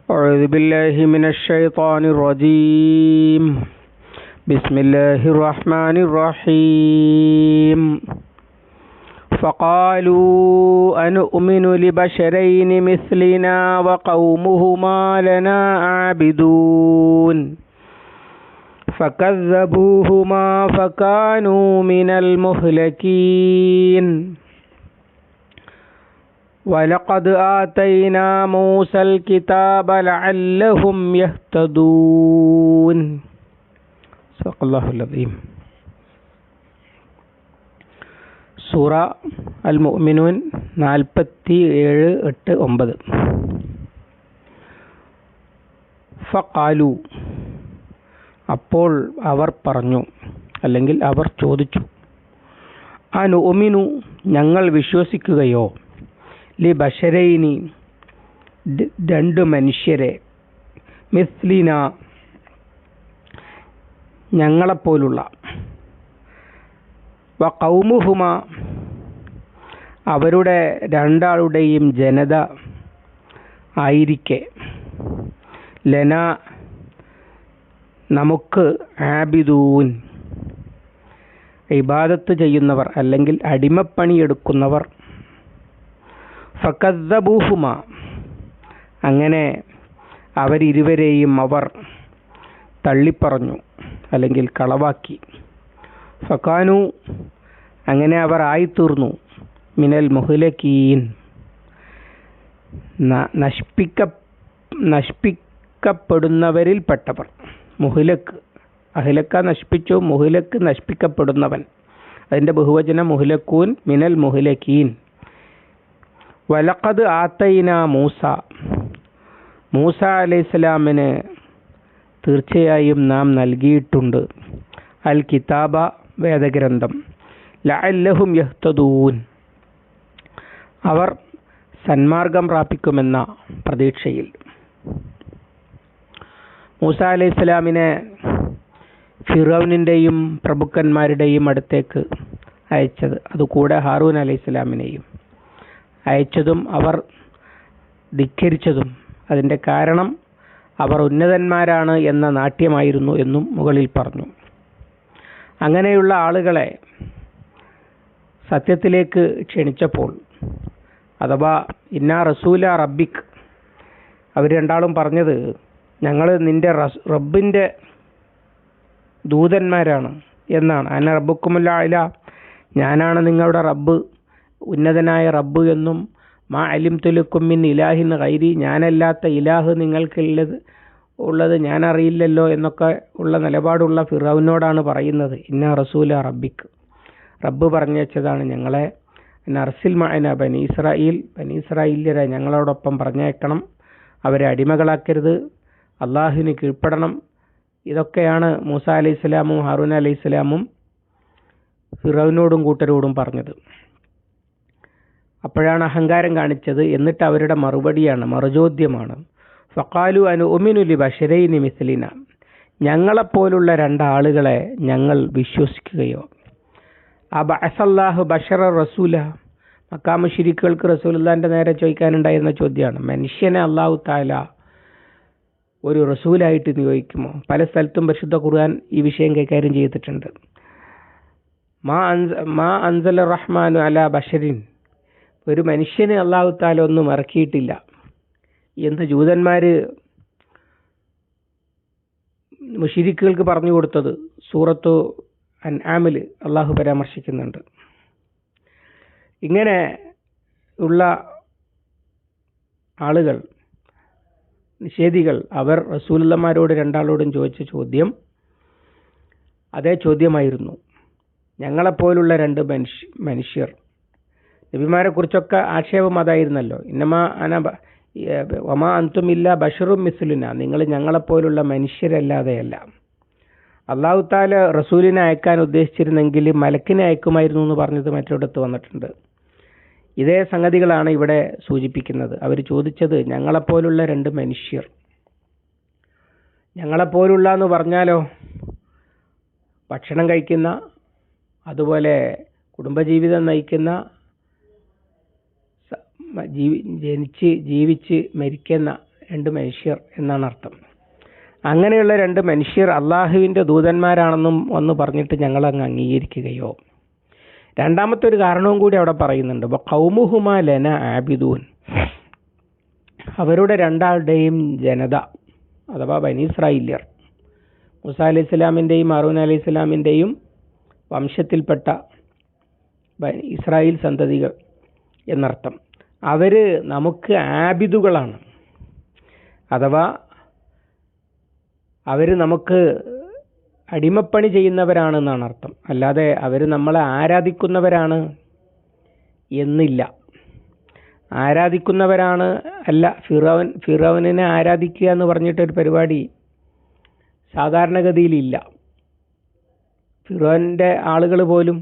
أعوذ بالله من الشيطان الرجيم. بسم الله الرحمن الرحيم. فقالوا أنؤمن لبشرين مثلنا وقومهما لنا عابدون فكذبوهما فكانوا من المهلكين. ولقد آتينا موسى الكتاب لعلهم يهتدون. صدق الله العظيم. സൂറ അൽ മുഅ്മിനൂൻ 47:8-9. ഫഖാലു, അപ്പോൾ അവർ പറഞ്ഞു, അല്ലെങ്കിൽ അവർ ചോദിച്ചു, അനുഉമിനു, ഞങ്ങൾ വിശ്വസിക്കുകയോ, ലി ബശരൈനി, രണ്ട് മനുഷ്യരെ, മിസ്ലിന, ഞങ്ങളെപ്പോലുള്ള, വ ഖൗമുഹുമ, അവരുടെ രണ്ടാളുടെയും ജനത ആയിരിക്കെ, ലന, നമുക്ക്, ആബിദൂൻ, ഇബാദത്ത് ചെയ്യുന്നവർ അല്ലെങ്കിൽ അടിമപ്പണിയെടുക്കുന്നവർ, ഫകദ്ദബൂഹുമ, അങ്ങനെ അവരിരുവരെയും അവർ തള്ളിപ്പറഞ്ഞു അല്ലെങ്കിൽ കളവാക്കി. ഫകാനു, അങ്ങനെ അവർ ആയിത്തീർന്നു, മിനൽ മുഹ്ലകീൻ, നശിപ്പിക്കപ്പെടുന്നവരിൽപ്പെട്ടവർ. മുഹ്ലക്ക്, അഹ്ലക്ക നശിപ്പിച്ചു, മുഹ്ലക്ക് നശിപ്പിക്കപ്പെടുന്നവൻ, അതിൻ്റെ ബഹുവചനം മുഹ്ലക്കൂൻ, മിനൽ മുഹ്ലകീൻ. വലഖദ് ആതൈന മൂസ, മൂസ അലൈഹിസ്സലാമിന് തീർച്ചയായും നാം നൽകിയിട്ടുണ്ട്, അൽ കിതാബ, വേദഗ്രന്ഥം, ലഅല്ലഹും യഹ്തദൂൻ, അവർ സന്മാർഗം പ്രാപിക്കുമെന്ന പ്രതീക്ഷയിൽ. മൂസ അലൈഹിസ്സലാമിനെ ഫിറൗനിൻ്റെയും പ്രഭുക്കന്മാരുടെയും അടുത്തേക്ക് അയച്ചത്, അതുകൂടെ ഹാറൂൻ അലൈഹിസ്സലാമിനെയും അയച്ചതും അവർ ധിക്കരിച്ചതും അതിൻ്റെ കാരണം അവർ ഉന്നതന്മാരാണ് എന്ന നാട്യമായിരുന്നു എന്നും മുകളിൽ പറഞ്ഞു. അങ്ങനെയുള്ള ആളുകളെ സത്യത്തിലേക്ക് ക്ഷണിച്ചപ്പോൾ, അഥവാ ഇന്നാ റസൂല റബ്ബിക്, അവർ രണ്ടാളും പറഞ്ഞത്, ഞങ്ങൾ നിൻ്റെ റബ്ബിൻ്റെ ദൂതന്മാരാണ് എന്നാണ്. അന റബ്ബുക്കുമുൽ അഅ്ല, ഞാനാണ് നിങ്ങളുടെ റബ്ബ്, ഉന്നതനായ റബ്ബ് എന്നും, മാ അലിംതു ലക്കും മിൻ ഇലാഹിൻ ഗൈരി, ഞാനല്ലാത്ത ഇലാഹ് ഉള്ളത് ഞാൻ അറിയില്ലല്ലോ എന്നൊക്കെ ഉള്ള നിലപാടുള്ള ഫിറൗനോടാണ് പറയുന്നത്. ഇന്നാ റസൂല റബ്ബിക്, റബ്ബ് പറഞ്ഞയച്ചതാണ് ഞങ്ങളെ, നർസിൽ മഅന ബനി ഇസ്രായേല്യരെ ഞങ്ങളോടൊപ്പം പറഞ്ഞയക്കണം, അവരെ അടിമകളാക്കരുത്, അള്ളാഹുവിന് കീഴ്പ്പെടണം. ഇതൊക്കെയാണ് മൂസ അലൈഹിസ്സലാമും ഹാറൂൻ അലൈഹിസ്സലാമും ഫിറൗനോടും കൂട്ടരോടും പറഞ്ഞത്. അപ്പോഴാണ് അഹങ്കാരം കാണിച്ചത്. എന്നിട്ട് അവരുടെ മറുപടിയാണ്, മറുചോദ്യമാണ്, ഫഖാലു അനുഉമിനു ലി ബശരൈനി മിസ്ലിന, ഞങ്ങളെപ്പോലുള്ള രണ്ടാളുകളെ ഞങ്ങൾ വിശ്വസിക്കുകയോ, അബഅസല്ലാഹു ബശറ റസൂല, മക്കാ മുശ്രിക്കുകൾക്ക് റസൂലുള്ളാഹിന്റെ നേരെ ചോദിക്കാനുണ്ടായിരുന്ന ചോദ്യമാണ്, മനുഷ്യനെ അല്ലാഹു തആല ഒരു റസൂലായിട്ട് നിയോഗിക്കുമോ? പല സ്ഥലത്തും പരിശുദ്ധ ഖുർആൻ ഈ വിഷയം കൈകാര്യം ചെയ്തിട്ടുണ്ട്. മാ അൻസല റഹ്മാനു അലാ ബശരിൻ, ഒരു മനുഷ്യന് അല്ലാഹു തആല ഒന്നും ഇറക്കിയിട്ടില്ല എന്ന് ജൂതന്മാർ മുശ്രിക്കുകൾക്ക് പറഞ്ഞു കൊടുത്തത് സൂറത്തു അൻആമിൽ അള്ളാഹു പരാമർശിക്കുന്നുണ്ട്. ഇങ്ങനെ ഉള്ള ആളുകൾ, നിഷേധികൾ, അവർ റസൂലുള്ളാഹിമാരോട് രണ്ടാളോടും ചോദിച്ച ചോദ്യം അതേ ചോദ്യമായിരുന്നു. ഞങ്ങളെപ്പോലുള്ള രണ്ട് മനുഷ്യർ, നബിമാരെ കുറിച്ചൊക്കെ ആക്ഷേപം അതായിരുന്നല്ലോ. വമാ അൻതും ഇല്ലാ ബശറും മിസ്ലുന, നിങ്ങൾ ഞങ്ങളെപ്പോലുള്ള മനുഷ്യരല്ലാതെയല്ല. അല്ലാഹു തആല റസൂലിനെ അയക്കാൻ ഉദ്ദേശിച്ചിരുന്നെങ്കിൽ മലക്കിനെ അയക്കുമായിരുന്നു എന്ന് പറഞ്ഞത് മറ്റൊരിടത്ത് വന്നിട്ടുണ്ട്. ഇതേ സംഗതികളാണ് ഇവിടെ സൂചിപ്പിക്കുന്നത്. അവർ ചോദിച്ചത് ഞങ്ങളെപ്പോലുള്ള രണ്ട് മനുഷ്യർ. ഞങ്ങളെപ്പോലുള്ള എന്ന് പറഞ്ഞാലോ, ഭക്ഷണം കഴിക്കുന്ന, അതുപോലെ കുടുംബജീവിതം നയിക്കുന്ന, ജനിച്ച് ജീവിച്ച് മരിക്കുന്ന രണ്ട് മനുഷ്യർ എന്നാണ് അർത്ഥം. അങ്ങനെയുള്ള രണ്ട് മനുഷ്യർ അള്ളാഹുവിൻ്റെ ദൂതന്മാരാണെന്നും ഒന്ന് പറഞ്ഞിട്ട് ഞങ്ങളങ്ങ് അംഗീകരിക്കുകയോ? രണ്ടാമത്തെ ഒരു കാരണവും കൂടി അവിടെ പറയുന്നുണ്ട്. ഖൗമുഹുമാ ലന ആബിദൂൻ, അവരുടെ രണ്ടാളുടെയും ജനത അഥവാ ബനി ഇസ്രായേല്യർ, മൂസാ അലൈഹി സ്വലാമിൻ്റെയും ഹാറൂൻ അലൈഹി സ്വലാമിൻ്റെയും വംശത്തിൽപ്പെട്ട ഇസ്രായേൽ സന്തതികൾ എന്നർത്ഥം. അവർ നമുക്ക് ആബിദുകളാണ്, അഥവാ അവർ നമുക്ക് അടിമപ്പണി ചെയ്യുന്നവരാണെന്നാണ് അർത്ഥം. അല്ലാതെ അവർ നമ്മളെ ആരാധിക്കുന്നവരാണ് എന്നില്ല. ആരാധിക്കുന്നവരാണ് അല്ല, ഫിറൗനിനെ ആരാധിക്കുക എന്ന് പറഞ്ഞിട്ടൊരു പരിപാടി സാധാരണഗതിയിലില്ല. ഫിറൗനിൻ്റെ ആളുകൾ പോലും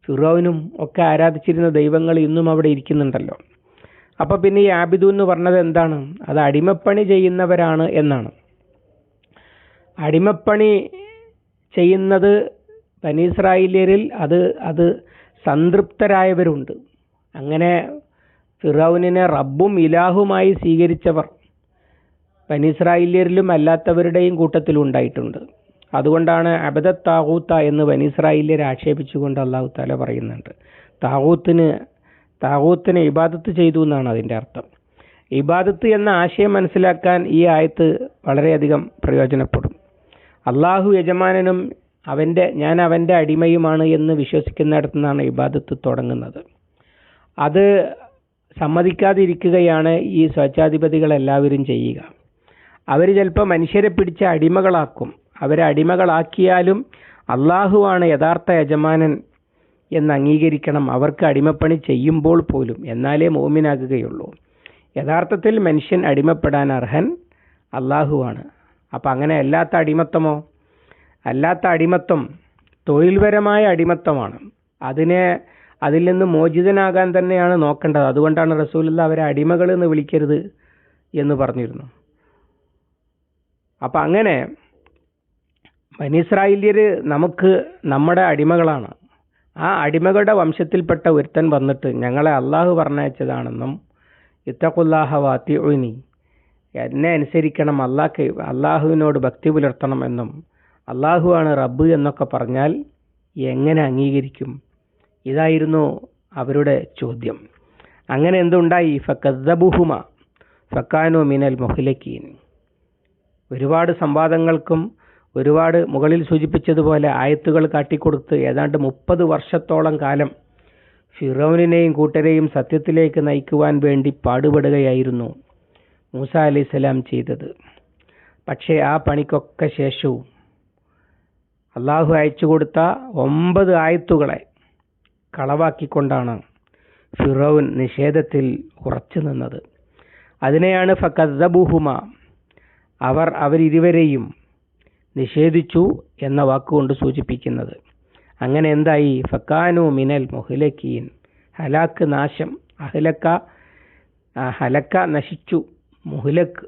ഫിറൗനും ഒക്കെ ആരാധിച്ചിരുന്ന ദൈവങ്ങൾ ഇന്നും അവിടെ ഇരിക്കുന്നുണ്ടല്ലോ. അപ്പോൾ പിന്നെ ഈ ആബിദു എന്ന് പറഞ്ഞത് എന്താണ്? അത് അടിമപ്പണി ചെയ്യുന്നവരാണ് എന്നാണ്. അടിമപ്പണി ചെയ്യുന്നത് ബനി ഇസ്രായേല്യരിൽ അത് സംതൃപ്തരായവരുണ്ട്. അങ്ങനെ ഫിറൗനിനെ റബ്ബും ഇലാഹുമായി സ്വീകരിച്ചവർ ബനി ഇസ്രായേല്യരിലും അല്ലാത്തവരുടെയും കൂട്ടത്തിലുണ്ടായിട്ടുണ്ട്. അതുകൊണ്ടാണ് അബദത്ത് താഗൂത്ത എന്ന് ബനി ഇസ്രായേല്യർ ആക്ഷേപിച്ചുകൊണ്ട് അള്ളാഹു തആല പറയുന്നുണ്ട്. താഗൂത്തിനെ ഇബാദത്ത് ചെയ്തു എന്നാണ് അതിൻ്റെ അർത്ഥം. ഇബാദത്ത് എന്ന ആശയം മനസ്സിലാക്കാൻ ഈ ആയത്ത് വളരെയധികം പ്രയോജനപ്പെടും. അള്ളാഹു യജമാനനും ഞാൻ അവൻ്റെ അടിമയുമാണ് എന്ന് വിശ്വസിക്കുന്നിടത്തു നിന്നാണ് ഇബാദത്ത് തുടങ്ങുന്നത്. അത് സമ്മതിക്കാതിരിക്കുകയാണ് ഈ സ്വേച്ഛാധിപതികളെല്ലാവരും ചെയ്യുക. അവർ ചിലപ്പോൾ മനുഷ്യരെ പിടിച്ച് അടിമകളാക്കും. അവരെ അടിമകളാക്കിയാലും അള്ളാഹുവാണ് യഥാർത്ഥ യജമാനൻ എന്ന് അംഗീകരിക്കണം അവർക്ക് അടിമപ്പണി ചെയ്യുമ്പോൾ പോലും, എന്നാലേ മോമിനാകുകയുള്ളൂ. യഥാർത്ഥത്തിൽ മനുഷ്യൻ അടിമപ്പെടാൻ അർഹൻ അള്ളാഹുവാണ്. അപ്പം അങ്ങനെ അല്ലാത്ത അടിമത്തം തൊഴിൽപരമായ അടിമത്തമാണ്. അതിൽ നിന്ന് മോചിതനാകാൻ തന്നെയാണ് നോക്കേണ്ടത്. അതുകൊണ്ടാണ് റസൂലുള്ളാഹി അവരെ അടിമകൾ എന്ന് വിളിക്കരുത് എന്ന് പറഞ്ഞിരുന്നു. അപ്പം അങ്ങനെ ബനി ഇസ്രായേല്യർ നമ്മുടെ അടിമകളാണ്. ആ അടിമകളുടെ വംശത്തിൽപ്പെട്ട ഒരുത്തൻ വന്നിട്ട് ഞങ്ങളെ അള്ളാഹു പറഞ്ഞയച്ചതാണെന്നും ഇത്തഖുല്ലാഹ വഅതിഉനി, എന്നെ അനുസരിക്കണം, അള്ളാഹുവിനോട് ഭക്തി പുലർത്തണം എന്നും അള്ളാഹുവാണ് റബ്ബ് എന്നൊക്കെ പറഞ്ഞാൽ എങ്ങനെ അംഗീകരിക്കും? ഇതായിരുന്നു അവരുടെ ചോദ്യം. അങ്ങനെ എന്തുണ്ടായി? ഫകദ്ദബുഹുമ ഫകാനു മിനൽ മുഹ്ലകീൻ. ഒരുപാട് സംവാദങ്ങൾക്കും ഒരുപാട് മുകളിൽ സൂചിപ്പിച്ചതുപോലെ ആയത്തുകൾ കാട്ടിക്കൊടുത്ത് ഏതാണ്ട് 30 വർഷത്തോളം കാലം ഫിറൗനിനെയും കൂട്ടരെയും സത്യത്തിലേക്ക് നയിക്കുവാൻ വേണ്ടി പാടുപെടുകയായിരുന്നു മൂസാ അലൈഹിസ്സലാം ചെയ്തത്. പക്ഷേ ആ പണിക്കൊക്കെ ശേഷവും അള്ളാഹു അയച്ചു കൊടുത്ത 9 ആയത്തുകളെ കളവാക്കിക്കൊണ്ടാണ് ഫിറൗൻ നിഷേധത്തിൽ ഉറച്ചു നിന്നത്. അതിനെയാണ് ഫകദ്ദബുഹുമ, അവരിരുവരെയും നിഷേധിച്ചു എന്ന വാക്കുകൊണ്ട് സൂചിപ്പിക്കുന്നത്. അങ്ങനെ എന്തായി? ഫക്കാനു മിനൽ മുഹ്ലകീൻ, ഹലാക്ക് നാശം, ഹലക്ക നശിച്ചു, മുഹ്ലക്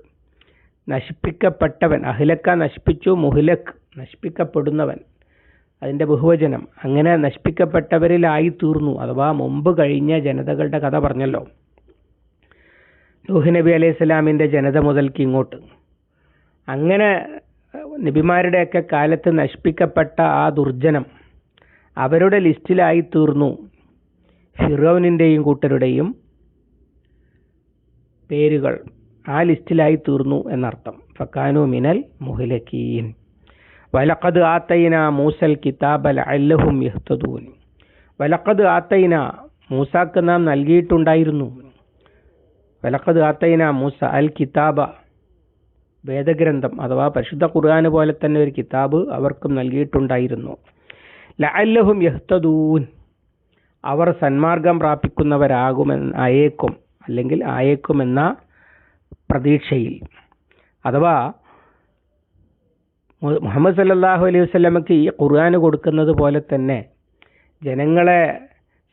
നശിപ്പിക്കപ്പെട്ടവൻ, അഹ്ലക്ക നശിപ്പിച്ചു, മുഹ്ലക് നശിപ്പിക്കപ്പെടുന്നവൻ, അതിൻ്റെ ബഹുവചനം. അങ്ങനെ നശിപ്പിക്കപ്പെട്ടവരിലായി തീർന്നു. അഥവാ മുമ്പ് കഴിഞ്ഞ ജനതകളുടെ കഥ പറഞ്ഞല്ലോ, നൂഹ് നബി അലൈഹി സ്വലാമിൻ്റെ ജനത മുതൽക്ക് ഇങ്ങോട്ട്. അങ്ങനെ നബിമാരുടെയൊക്കെ കാലത്ത് നശിപ്പിക്കപ്പെട്ട ആ ദുർജനം അവരുടെ ലിസ്റ്റിലായി തീർന്നു ഫിറൗനിൻ്റെയും കൂട്ടരുടെയും പേരുകൾ ആ ലിസ്റ്റിലായി തീർന്നു എന്നർത്ഥം. ഫക്കാനു മിനൽ മുഹ്ലകീൻ. വലഖദ് ആതൈന മൂസൽ കിതാബ ലഅല്ലഹും യഹ്തദൂൻ. വലഖദ് ആതൈന, മൂസാക്ക് നാം നൽകിയിട്ടുണ്ടായിരുന്നു. വലഖദ് ആതൈന മൂസ അൽ കിതാബ, വേദഗ്രന്ഥം അഥവാ പരിശുദ്ധ ഖുർആൻ പോലെ തന്നെ ഒരു കിതാബ് അവർക്കും നൽകിയിട്ടുണ്ടായിരുന്നു. ലഅല്ലഹും യഹ്തദൂൻ, അവർ സന്മാർഗം ആയേക്കുമെന്ന പ്രതീക്ഷയിൽ. അഥവാ മുഹമ്മദ് സല്ലല്ലാഹു അലൈഹി വസല്ലമക്ക് ഈ ഖുർആൻ കൊടുക്കുന്നത് പോലെ തന്നെ ജനങ്ങളെ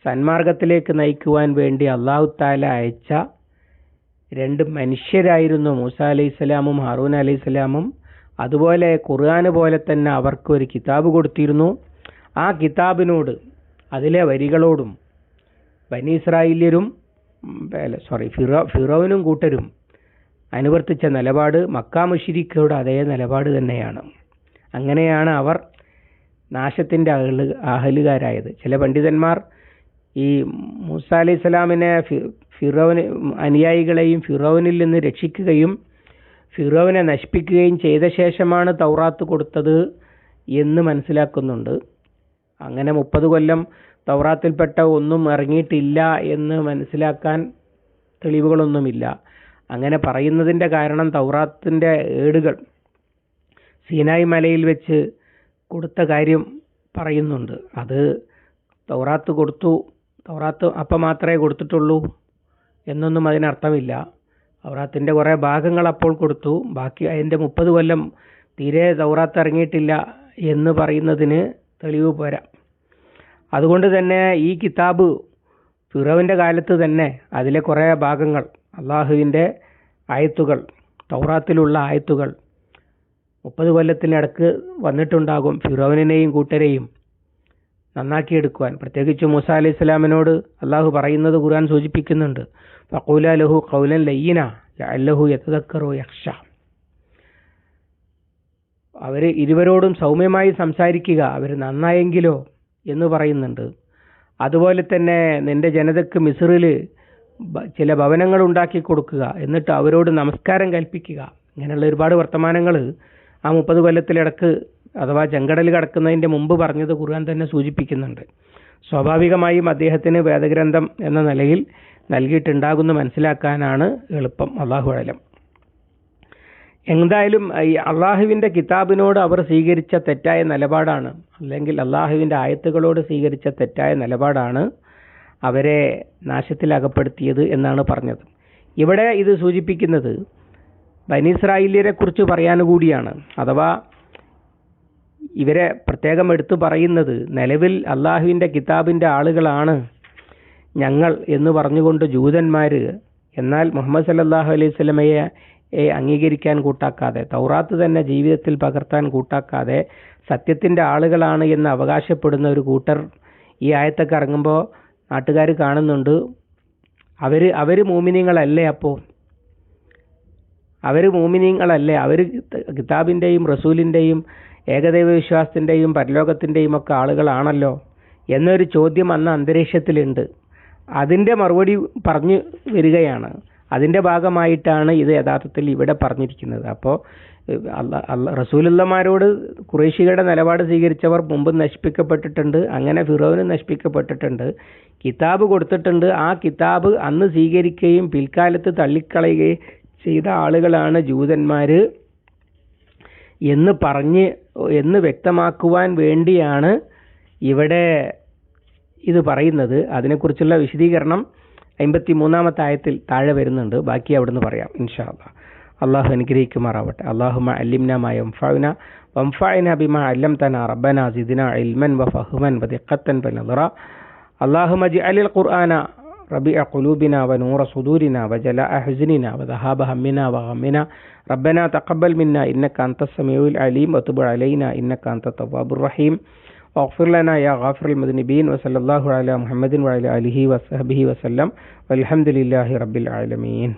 സന്മാർഗത്തിലേക്ക് നയിക്കുവാൻ വേണ്ടി അല്ലാഹു തആല അയച്ച 2 മനുഷ്യരായിരുന്നു മൂസാ അലൈഹിസ്സലാമും ഹാറൂൻ അലൈഹിസ്സലാമും. അതുപോലെ ഖുർആൻ പോലെ തന്നെ അവർക്ക് ഒരു കിതാബ് കൊടുത്തിരുന്നു. ആ കിതാബിനോട്, അതിലെ വരികളോടും ബനി ഇസ്രായേല്യരും ഫിറൗനും കൂട്ടരും അനുവർത്തിച്ച നിലപാട് മക്കാ മുശ്രിക്കുകളുടെ അതേ നിലപാട് തന്നെയാണ്. അങ്ങനെയാണ് അവർ നാശത്തിൻ്റെ അഹലുകാരായത്. ചില പണ്ഡിതന്മാർ ഈ മൂസ അലൈഹി സ്വലാമിനെ ഫിറോന് അനുയായികളെയും ഫിറോനിൽ നിന്ന് രക്ഷിക്കുകയും ഫിറോവിനെ നശിപ്പിക്കുകയും ചെയ്ത ശേഷമാണ് തൗറാത്ത് കൊടുത്തത് എന്ന് മനസ്സിലാക്കുന്നുണ്ട്. അങ്ങനെ 30 കൊല്ലം തൗറാത്തിൽപ്പെട്ട ഒന്നും ഇറങ്ങിയിട്ടില്ല എന്ന് മനസ്സിലാക്കാൻ തെളിവുകളൊന്നുമില്ല. അങ്ങനെ പറയുന്നതിൻ്റെ കാരണം തൗറാത്തിൻ്റെ ഏടുകൾ സീനായി മലയിൽ വെച്ച് കൊടുത്ത കാര്യം പറയുന്നുണ്ട്. അത് തൗറാത്ത് കൊടുത്തു, തൗറാത്ത് അപ്പം മാത്രമേ കൊടുത്തിട്ടുള്ളൂ എന്നൊന്നും അതിനർത്ഥമില്ല. തൗറാത്തിൻ്റെ കുറേ ഭാഗങ്ങൾ അപ്പോൾ കൊടുത്തു, ബാക്കി അതിൻ്റെ 30 കൊല്ലം തീരെ തൗറാത്ത് ഇറങ്ങിയിട്ടില്ല എന്ന് പറയുന്നതിന് തെളിവ് പോരാ. അതുകൊണ്ട് തന്നെ ഈ കിതാബ് ഫിറോവിൻ്റെ കാലത്ത് തന്നെ അതിലെ കുറേ ഭാഗങ്ങൾ അള്ളാഹുവിൻ്റെ ആയത്തുകൾ, തൗറാത്തിലുള്ള ആയത്തുകൾ 30 കൊല്ലത്തിനിടക്ക് വന്നിട്ടുണ്ടാകും. ഫിറോവിനെയും കൂട്ടരെയും നന്നാക്കിയെടുക്കുവാൻ, പ്രത്യേകിച്ച് മൂസ അലൈഹി സ്വലാമിനോട് അള്ളാഹു പറയുന്നത് ഖുർആൻ സൂചിപ്പിക്കുന്നുണ്ട്. ഫഖൂല ലഹു ഖൗലൻ ലയ്യിന ലഅല്ലഹു യതദക്കറു യഖ്ഷ. അവർ ഇരുവരോടും സൗമ്യമായി സംസാരിക്കുക, അവർ നന്നായെങ്കിലോ എന്ന് പറയുന്നുണ്ട്. അതുപോലെ തന്നെ നിന്റെ ജനതയ്ക്ക് മിസ്റിൽ ചില ഭവനങ്ങൾ ഉണ്ടാക്കി കൊടുക്കുക, എന്നിട്ട് അവരോട് നമസ്കാരം കൽപ്പിക്കുക. ഇങ്ങനെയുള്ള ഒരുപാട് വർത്തമാനങ്ങൾ ആ 30 കൊല്ലത്തിലിടക്ക് അഥവാ ചെങ്കടൽ കടക്കുന്നതിൻ്റെ മുമ്പ് പറഞ്ഞത് ഖുർആൻ തന്നെ സൂചിപ്പിക്കുന്നുണ്ട്. സ്വാഭാവികമായും അദ്ദേഹത്തിന് വേദഗ്രന്ഥം എന്ന നിലയിൽ നൽകിയിട്ടുണ്ടാകുന്ന മനസ്സിലാക്കാനാണ് എളുപ്പം. അള്ളാഹു അലം. എന്തായാലും ഈ അള്ളാഹുവിൻ്റെ കിതാബിനോട് അവർ സ്വീകരിച്ച തെറ്റായ നിലപാടാണ്, അല്ലെങ്കിൽ അള്ളാഹുവിൻ്റെ ആയത്തുകളോട് സ്വീകരിച്ച തെറ്റായ നിലപാടാണ് അവരെ നാശത്തിലകപ്പെടുത്തിയത് എന്നാണ് പറഞ്ഞത്. ഇവിടെ ഇത് സൂചിപ്പിക്കുന്നത് ബനി ഇസ്രായേലിയരെ കുറിച്ച് പറയാൻ കൂടിയാണ്. അഥവാ ഇവരെ പ്രത്യേകം എടുത്തു പറയുന്നത് നിലവിൽ അള്ളാഹുവിൻ്റെ കിതാബിൻ്റെ ആളുകളാണ് ഞങ്ങൾ എന്ന് പറഞ്ഞുകൊണ്ട് ജൂതന്മാർ, എന്നാൽ മുഹമ്മദ് സല്ലല്ലാഹു അലൈഹി വസല്ലമയെ അംഗീകരിക്കാൻ കൂട്ടാക്കാതെ, തൗറാത്ത് തന്നെ ജീവിതത്തിൽ പകർത്താൻ കൂട്ടാക്കാതെ സത്യത്തിൻ്റെ ആളുകളാണ് എന്ന് അവകാശപ്പെടുന്ന ഒരു കൂട്ടർ ഈ ആയത്തൊക്കെ ഇറങ്ങുമ്പോൾ നാട്ടുകാർ കാണുന്നുണ്ട്. അവർ മൂമിനീങ്ങളല്ലേ? അപ്പോൾ അവർ മൂമിനീങ്ങളല്ലേ? അവർ കിതാബിൻ്റെയും റസൂലിൻ്റെയും ഏകദൈവ വിശ്വാസത്തിൻ്റെയും പരലോകത്തിൻ്റെയും ഒക്കെ ആളുകളാണല്ലോ എന്നൊരു ചോദ്യം അന്ന് അന്തരീക്ഷത്തിലുണ്ട്. അതിൻ്റെ മറുപടി പറഞ്ഞു വരികയാണ്. അതിൻ്റെ ഭാഗമായിട്ടാണ് ഇത് യഥാർത്ഥത്തിൽ ഇവിടെ പറഞ്ഞിരിക്കുന്നത്. അപ്പോൾ റസൂലുള്ളമാരോട് ഖുറൈശികളുടെ നിലപാട് സ്വീകരിച്ചവർ മുമ്പ് നശിപ്പിക്കപ്പെട്ടിട്ടുണ്ട്. അങ്ങനെ ഫിറോവിന് നശിപ്പിക്കപ്പെട്ടിട്ടുണ്ട്. കിതാബ് കൊടുത്തിട്ടുണ്ട്. ആ കിതാബ് അന്ന് സ്വീകരിക്കുകയും പിൽക്കാലത്ത് തള്ളിക്കളയുകയും ചെയ്ത ആളുകളാണ് ജൂതന്മാർ എന്ന് വ്യക്തമാക്കുവാൻ വേണ്ടിയാണ് ഇവിടെ ഇത് പറയുന്നത്. അതിനെക്കുറിച്ചുള്ള വിശദീകരണം 53-ാമത്തെ ആയത്തിൽ താഴെ വരുന്നുണ്ട്. ബാക്കി അവിടുന്ന് പറയാം ഇൻഷാ അല്ലാഹ്. അള്ളാഹു അനുഗ്രഹിക്കുമാറാവട്ടെ. അല്ലാഹുമ്മ അല്ലിംനാ മാ യൻഫഉനാ വൻഫഅനാ ബിമാ അല്ലംതനാ റബ്ബനാ സിദ്നാ ഇൽമൻ വഫഹ്മൻ വദിഖ്ഖത്തൻ വനദറ. അല്ലാഹുമ്മ ഇജ്അലിൽ ഖുർആന റബീഅ ഖുലൂബിനാ വനൂറ സുദൂരിനാ വജലാഅ ഹുസ്നിനാ വദഹാബ ഹമ്മിനാ വഗമ്മിനാ റബ്ബനാ തഖബ്ബൽ മിന്നാ ഇന്നക അൻതസ് സമീഉൽ അലീം വതുബ് അലൈനാ ഇന്നക അൻതത് തവ്വാബുർ റഹീം واغفر لنا يا غافر المذنبين وصلى الله على محمد وعلى آله وصحبه وسلم والحمد لله رب العالمين.